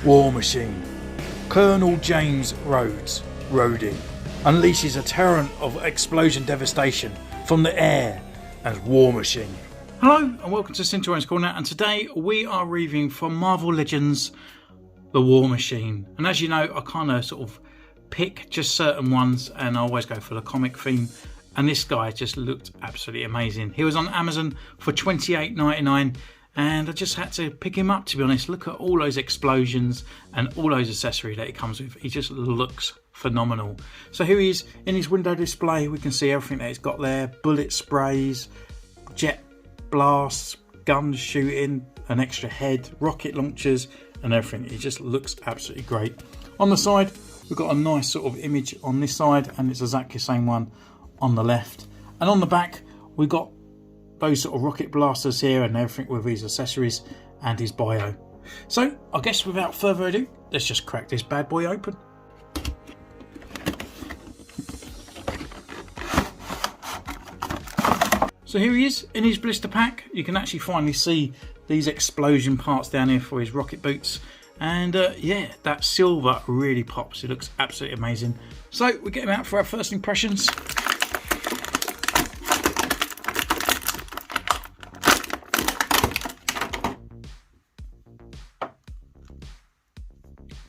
War Machine. Colonel James Rhodes, Rhodey, unleashes a torrent of explosion devastation from the air as War Machine. Hello and welcome to Centurions Corner, and today we are reviewing from Marvel Legends the War Machine. And as you know, I kind of sort of pick just certain ones and I always go for the comic theme, and this guy just looked absolutely amazing. He was on Amazon for $28.99 and I just had to pick him up, to be honest. Look at all those explosions and all those accessories that it comes with. He just looks phenomenal. So here he is in his window display. We can see everything that he's got there. Bullet sprays, jet blasts, guns shooting, an extra head, rocket launchers and everything. He just looks absolutely great. On the side, we've got a nice sort of image on this side, and it's exactly the same one on the left. And on the back, we've got those sort of rocket blasters here and everything with his accessories and his bio. So I guess without further ado, let's just crack this bad boy open. So here he is in his blister pack. You can actually finally see these explosion parts down here for his rocket boots. And yeah, that silver really pops. It looks absolutely amazing. So we get him out for our first impressions.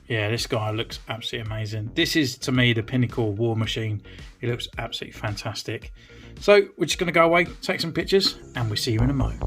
Yeah, this guy looks absolutely amazing. This is, to me, the pinnacle of War Machine. He looks absolutely fantastic. So we're just going to go away, take some pictures, and we'll see you in a moment.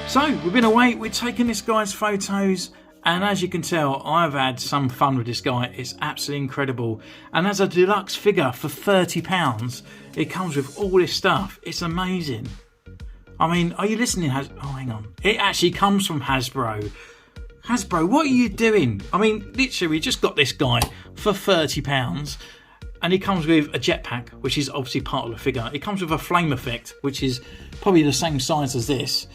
So we've been away, we're taking this guy's photos, and as you can tell, I've had some fun with this guy. It's absolutely incredible. And as a deluxe figure for £30, it comes with all this stuff. It's amazing. I mean, are you listening? Oh, hang on. It actually comes from Hasbro. Hasbro, what are you doing? I mean, literally, we just got this guy for £30. And he comes with a jetpack, which is obviously part of the figure. It comes with a flame effect, which is probably the same size as this.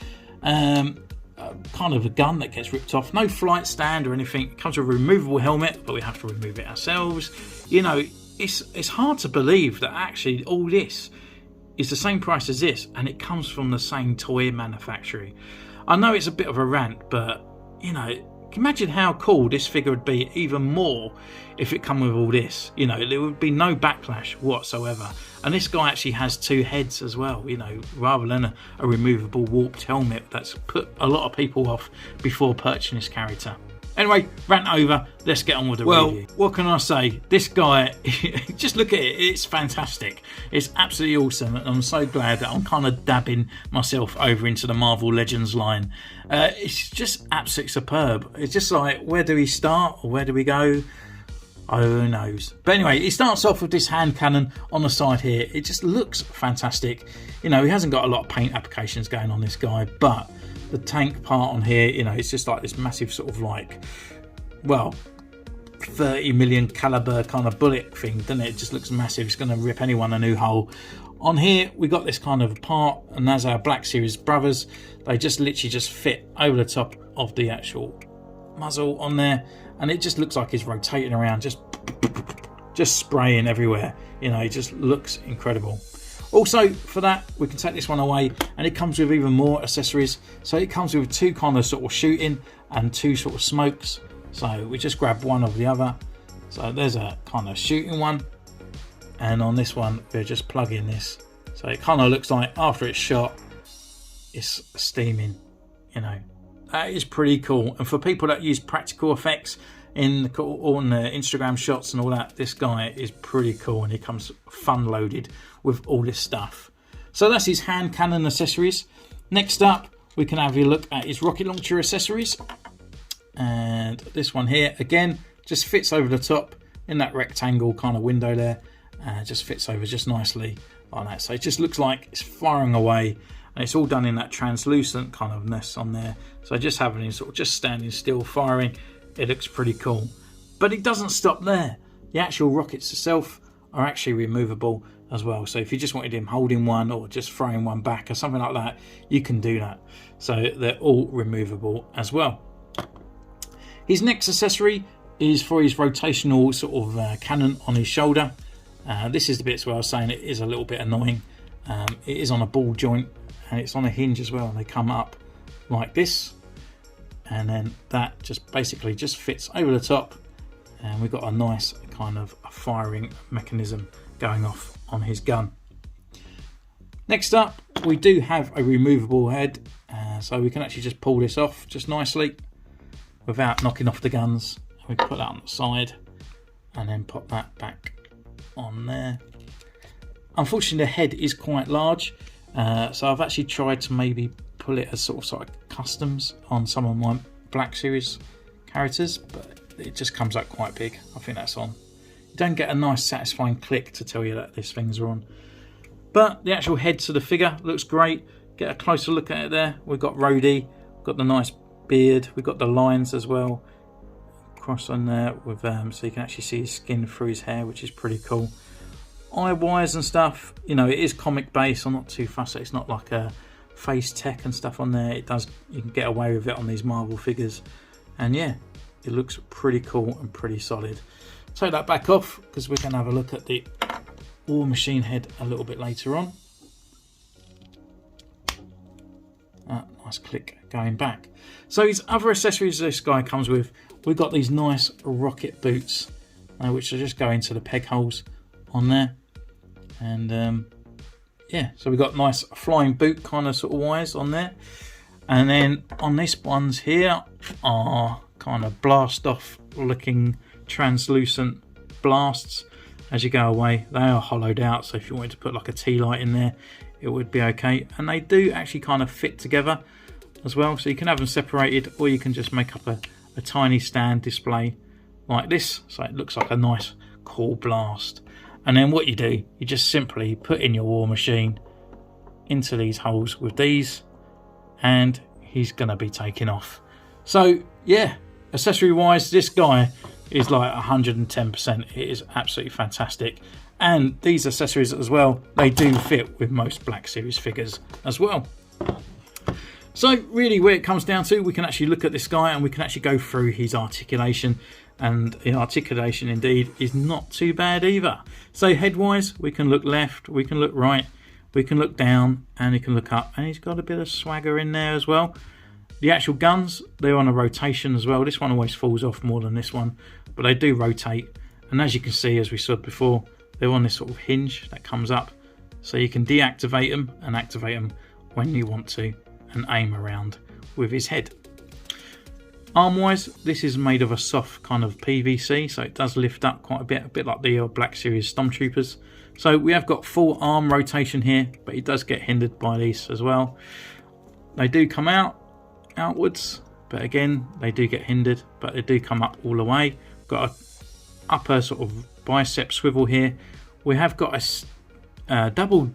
Kind of a gun that gets ripped off. No flight stand or anything. It comes with a removable helmet, but we have to remove it ourselves. You know, it's hard to believe that actually all this is the same price as this, and it comes from the same toy manufacturer. I know it's a bit of a rant, but you know, imagine how cool this figure would be even more if it come with all this. You know, there would be no backlash whatsoever. And this guy actually has two heads as well, you know, rather than a removable warped helmet. That's put a lot of people off before purchasing this character. Anyway, rant over, let's get on with the review. Well, what can I say? This guy, just look at it, it's fantastic. It's absolutely awesome, and I'm so glad that I'm kind of dabbing myself over into the Marvel Legends line. It's just absolutely superb. It's just like, where do we start or where do we go? Oh, who knows? But anyway, he starts off with this hand cannon on the side here. It just looks fantastic. You know, he hasn't got a lot of paint applications going on, this guy, but the tank part on here, you know, it's just like this massive sort of like, well, 30 million caliber kind of bullet thing, doesn't it? It just looks massive. It's going to rip anyone a new hole. On here, we got this kind of part, and as our Black Series brothers, they just literally just fit over the top of the actual muzzle on there, and it just looks like it's rotating around, just spraying everywhere. You know, it just looks incredible. Also, for that, we can take this one away, and it comes with even more accessories. So it comes with two kind of sort of shooting and two sort of smokes. So we just grab one of the other. So there's a kind of shooting one, and on this one we're just plugging this. So it kind of looks like after it's shot, it's steaming. You know, that is pretty cool. And for people that use practical effects on the Instagram shots and all that, this guy is pretty cool, and he comes fun loaded with all this stuff. So that's his hand cannon accessories. Next up, we can have a look at his rocket launcher accessories, and this one here again just fits over the top in that rectangle kind of window there. Just fits over just nicely. like that. So it just looks like it's firing away, and it's all done in that translucent kind of ness on there. So just having him sort of just standing still firing, it looks pretty cool. But it doesn't stop there. The actual rockets itself are actually removable as well. So if you just wanted him holding one or just throwing one back or something like that, you can do that. So they're all removable as well. His next accessory is for his rotational sort of cannon on his shoulder. This is the bits where I was saying it is a little bit annoying. It is on a ball joint and it's on a hinge as well. They come up like this, and then that just basically just fits over the top, and we've got a nice kind of firing mechanism going off on his gun. Next up, we do have a removable head, so we can actually just pull this off just nicely without knocking off the guns. We put that on the side and then pop that back on there. Unfortunately, the head is quite large, so I've actually tried to maybe pull it as sort of customs on some of my Black Series characters, but it just comes out quite big. I think that's on. You don't get a nice satisfying click to tell you that these things are on. But the actual head to the figure looks great. Get a closer look at it there. We've got Rhodey, got the nice beard, we've got the lines as well across on there with so you can actually see his skin through his hair, which is pretty cool. Eye wires and stuff, you know, it is comic based. I'm not too fussed. It's not like a face tech and stuff on there. It does, you can get away with it on these Marvel figures, and yeah, it looks pretty cool and pretty solid. Take that back off because we're going to have a look at the War Machine head a little bit later on. Nice click going back. So his other accessories this guy comes with, we've got these nice rocket boots, which will just go into the peg holes on there. And yeah, so we've got nice flying boot kind of sort of wires on there. And then on this ones here are kind of blast off looking translucent blasts. As you go away, they are hollowed out, so if you wanted to put like a tea light in there, it would be okay. And they do actually kind of fit together as well, so you can have them separated, or you can just make up a tiny stand display like this, so it looks like a nice cool blast. And then what you do, you just simply put in your War Machine into these holes with these, and he's going to be taking off. So yeah, accessory wise, this guy is like 110%. It is absolutely fantastic. And these accessories as well, they do fit with most Black Series figures as well. So really where it comes down to, we can actually look at this guy and we can actually go through his articulation. And the articulation indeed is not too bad either. So head wise, we can look left, we can look right, we can look down, and we can look up. And he's got a bit of swagger in there as well. The actual guns, they're on a rotation as well. This one always falls off more than this one, but they do rotate. And as you can see, as we said before, they're on this sort of hinge that comes up. So you can deactivate them and activate them when you want to, and aim around with his head. Arm wise, this is made of a soft kind of PVC, so it does lift up quite a bit like the Black Series Stormtroopers. So we have got full arm rotation here, but it does get hindered by these as well. They do come outwards, but again, they do get hindered, but they do come up all the way. Got a upper sort of bicep swivel here. We have got a double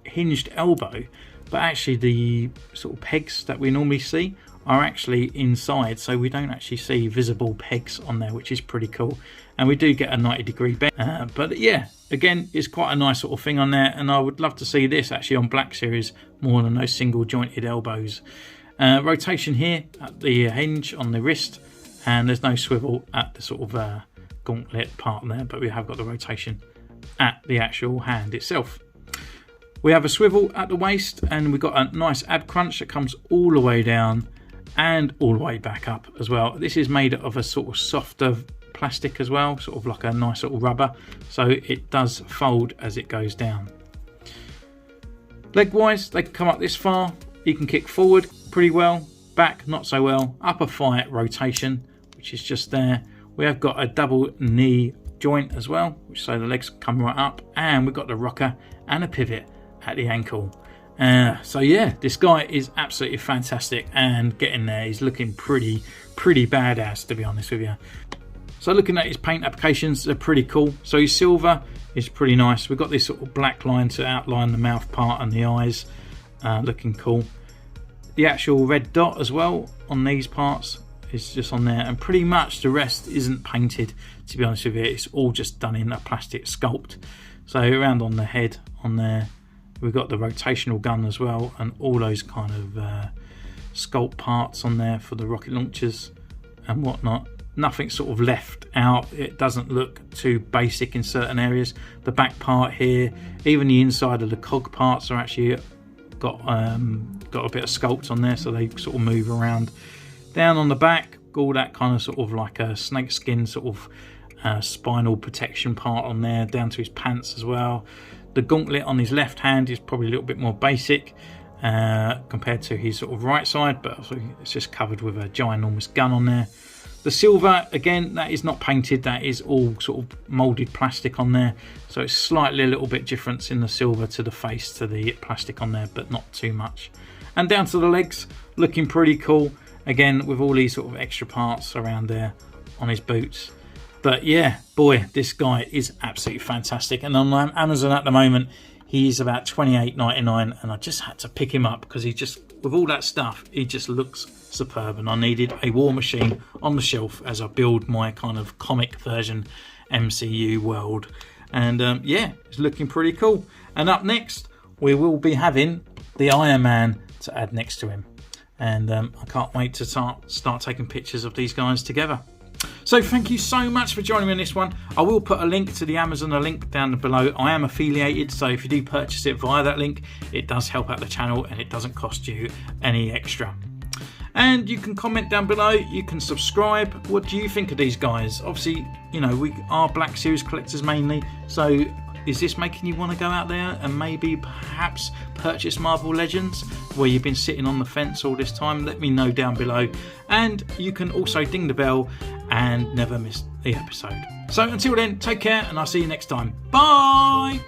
hinged elbow, but actually the sort of pegs that we normally see are actually inside, so we don't actually see visible pegs on there, which is pretty cool. And we do get a 90-degree bend, but yeah, again, it's quite a nice sort of thing on there, and I would love to see this actually on Black Series more than those single jointed elbows. Rotation here at the hinge on the wrist, and there's no swivel at the sort of gauntlet part there, but we have got the rotation at the actual hand itself. We have a swivel at the waist, and we've got a nice ab crunch that comes all the way down and all the way back up as well. This is made of a sort of softer plastic as well, sort of like a nice little rubber, so it does fold as it goes down. Leg wise, they can come up this far. You can kick forward pretty well, back not so well. Upper thigh rotation, which is just there. We have got a double knee joint as well, which so the legs come right up, and we've got the rocker and a pivot at the ankle. So yeah, this guy is absolutely fantastic, and getting there, he's looking pretty badass, to be honest with you. So looking at his paint applications, they're pretty cool. So his silver is pretty nice. We've got this sort of black line to outline the mouth part and the eyes, looking cool. The actual red dot as well on these parts is just on there, and pretty much the rest isn't painted, to be honest with you. It's all just done in a plastic sculpt. So around on the head on there, we've got the rotational gun as well, and all those kind of sculpt parts on there for the rocket launchers and whatnot. Nothing sort of left out. It doesn't look too basic in certain areas. The back part here, even the inside of the cog parts are actually got a bit of sculpt on there, so they sort of move around. Down on the back, all that kind of sort of like a snake skin sort of spinal protection part on there, down to his pants as well. The gauntlet on his left hand is probably a little bit more basic compared to his sort of right side, but it's just covered with a ginormous gun on there. The silver, again, that is not painted, that is all sort of moulded plastic on there, so it's slightly a little bit difference in the silver to the face to the plastic on there, but not too much. And down to the legs, looking pretty cool, again with all these sort of extra parts around there on his boots. But yeah, boy, this guy is absolutely fantastic, and on Amazon at the moment he's about $28.99, and I just had to pick him up because he just, with all that stuff, he just looks superb, and I needed a War Machine on the shelf as I build my kind of comic version MCU world. And yeah, it's looking pretty cool. And up next we will be having the Iron Man to add next to him, and I can't wait to start taking pictures of these guys together. So thank you so much for joining me on this one. I will put a link to the Amazon link down below. I am affiliated, so if you do purchase it via that link, it does help out the channel and it doesn't cost you any extra. And you can comment down below, you can subscribe. What do you think of these guys? Obviously, you know, we are Black Series collectors mainly, so is this making you want to go out there and maybe perhaps purchase Marvel Legends, where you've been sitting on the fence all this time? Let me know down below. And you can also ding the bell and never miss the episode. So until then, take care, and I'll see you next time. Bye!